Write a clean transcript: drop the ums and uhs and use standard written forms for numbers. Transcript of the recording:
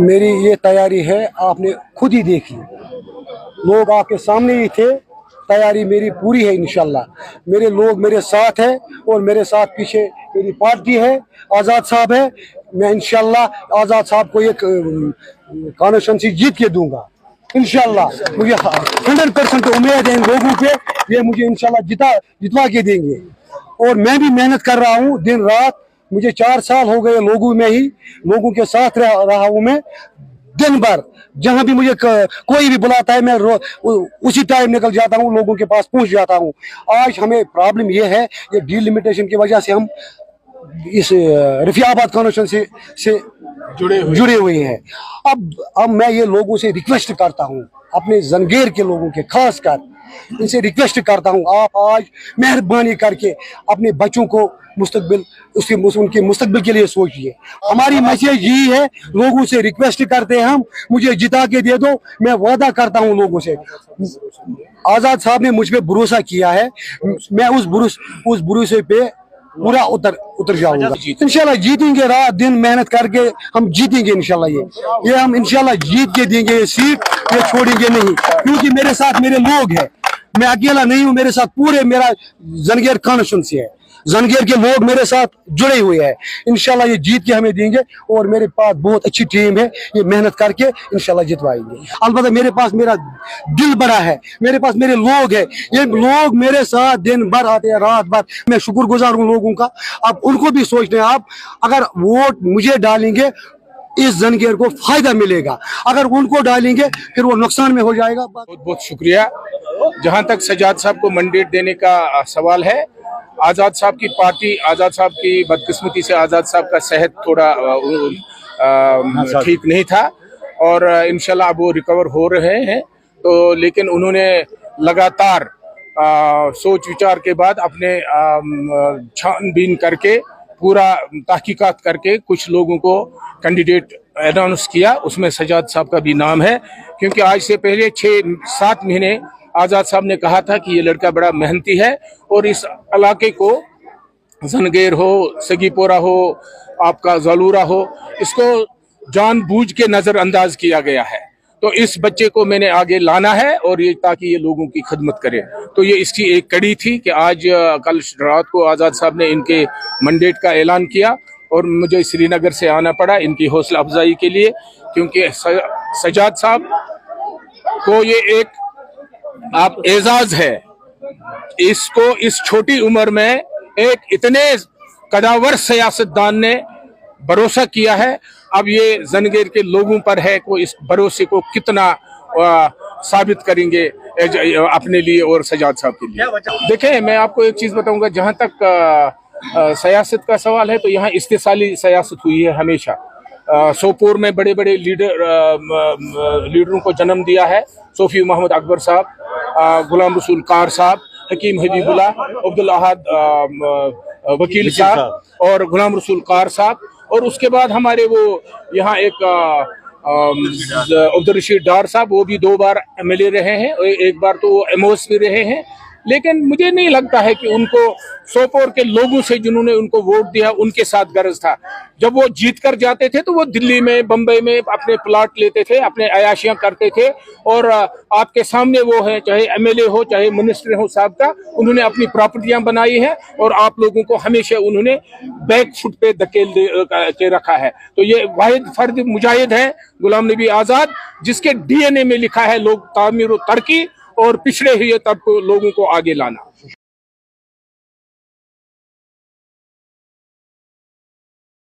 मेरी ये तैयारी है, आपने खुद ही देखी, लोग आपके सामने ही थे। तैयारी मेरी पूरी है इंशाल्लाह। मेरे लोग मेरे साथ है और मेरे साथ पीछे मेरी पार्टी है, आज़ाद साहब है। मैं इंशाल्लाह आज़ाद साहब को एक कॉन्स्टिट्यूंसी जीत के दूंगा इंशाल्लाह। मुझे 100% उम्मीद है इन लोगों पे, ये मुझे इंशाल्लाह जितवा के देंगे। और मैं भी मेहनत कर रहा हूँ दिन रात। मुझे 4 साल हो गए लोगों के साथ रहा हूँ मैं। दिन भर जहां भी मुझे कोई भी बुलाता है, मैं उसी टाइम निकल जाता हूँ, लोगों के पास पहुंच जाता हूँ। आज हमें प्रॉब्लम ये है, ये डिलिमिटेशन की वजह से हम इस रफियाबाद कॉन्स्टिट्यूंसी से जुड़े हुए हैं। अब मैं ये लोगों से रिक्वेस्ट करता हूँ, अपने जंगेर के लोगों के खास कर इनसे रिक्वेस्ट करता हूँ, आप आज मेहरबानी करके अपने बच्चों को उनके मुस्तकबिल के लिए सोचिए। हमारी मैसेज यही है, लोगों से रिक्वेस्ट करते हैं हम, मुझे जिता के दे दो। मैं वादा करता हूँ लोगों से, आज़ाद साहब ने मुझ पे भरोसा किया है, मैं उस भरोसे पे पूरा उतर जाऊंगा। इंशाल्लाह जीतेंगे, रात दिन मेहनत करके हम जीतेंगे इंशाल्लाह। ये हम इंशाल्लाह जीत के देंगे ये सीट, ये छोड़ेंगे नहीं, क्योंकि मेरे साथ मेरे लोग हैं। मैं अकेला नहीं हूँ, मेरे साथ पूरे मेरा जंगेर कॉन्स्टिट्यूंसी है, जंगेर के लोग मेरे साथ जुड़े हुए हैं। इंशाल्लाह ये जीत के हमें देंगे और मेरे पास बहुत अच्छी टीम है, ये मेहनत करके इंशाल्लाह जितवाएंगे। अलबत्ता मेरे पास मेरा दिल बड़ा है, मेरे पास मेरे लोग हैं, ये लोग मेरे साथ दिन भर आते हैं, रात भर। मैं शुक्रगुजार हूँ लोगों का। अब उनको भी सोचना है, आप अगर वोट मुझे डालेंगे इस जंगेर को फायदा मिलेगा, अगर उनको डालेंगे फिर वो नुकसान में हो जाएगा। बहुत बहुत शुक्रिया। जहां तक सजाद साहब को मैंडेट देने का सवाल है, आज़ाद साहब की पार्टी, आज़ाद साहब की बदकिस्मती से आज़ाद साहब का सेहत थोड़ा ठीक नहीं था और इंशाल्लाह अब वो रिकवर हो रहे हैं। तो लेकिन उन्होंने लगातार सोच विचार के बाद अपने छानबीन करके पूरा तहकीकात करके कुछ लोगों को कैंडिडेट अनाउंस किया, उसमें सजाद साहब का भी नाम है। क्योंकि आज से पहले 6-7 महीने आज़ाद साहब ने कहा था कि ये लड़का बड़ा मेहनती है और इस इलाके को, जंगेर हो, सगीपोरा हो, आपका ज़ालूरा हो, इसको जानबूझ के नज़रअंदाज किया गया है। तो इस बच्चे को मैंने आगे लाना है और ये ताकि ये लोगों की खिदमत करे। तो ये इसकी एक कड़ी थी कि आज कल रात को आज़ाद साहब ने इनके मैंडेट का ऐलान किया और मुझे श्रीनगर से आना पड़ा इनकी हौसला अफजाई के लिए। क्योंकि सजाद साहब को ये एक आप एजाज है, इसको इस छोटी उम्र में एक इतने कदावर सियासतदान ने भरोसा किया है। अब ये जंगेर के लोगों पर है कि वो इस भरोसे को कितना साबित करेंगे अपने लिए और सजाद साहब के लिए। देखें, मैं आपको एक चीज बताऊंगा, जहां तक सियासत का सवाल है तो यहाँ इस्तेसाली सियासत हुई है हमेशा। सोपोर में बड़े बड़े लीडरों को जन्म दिया है। सोफी मोहम्मद अकबर साहब, गुलाम रसूल कार साहब, हकीम हबीबुल्लाह, अब्दुल अहद वकील साहब और गुलाम रसूल कार साहब। और उसके बाद हमारे वो यहाँ एक अब्दुल रशीद डार साहब, वो भी 2 बार MLA रहे हैं, एक बार तो वो MOS भी रहे हैं। लेकिन मुझे नहीं लगता है कि उनको सोपोर के लोगों से जिन्होंने उनको वोट दिया उनके साथ गरज था। जब वो जीत कर जाते थे तो वो दिल्ली में, बम्बई में अपने प्लाट लेते थे, अपने अयाशियां करते थे। और आपके सामने वो है, चाहे MLA हो चाहे मिनिस्टर हो साहब का, उन्होंने अपनी प्रॉपर्टियां बनाई हैं और आप लोगों को हमेशा उन्होंने बैक फुट पे धकेल के रखा है। तो ये वाहिद फर्द मुजाहिद है गुलाम नबी आज़ाद, जिसके DNA में लिखा है लोग तामीर और तरक्की और पिछड़े हुए तबके लोगों को आगे लाना।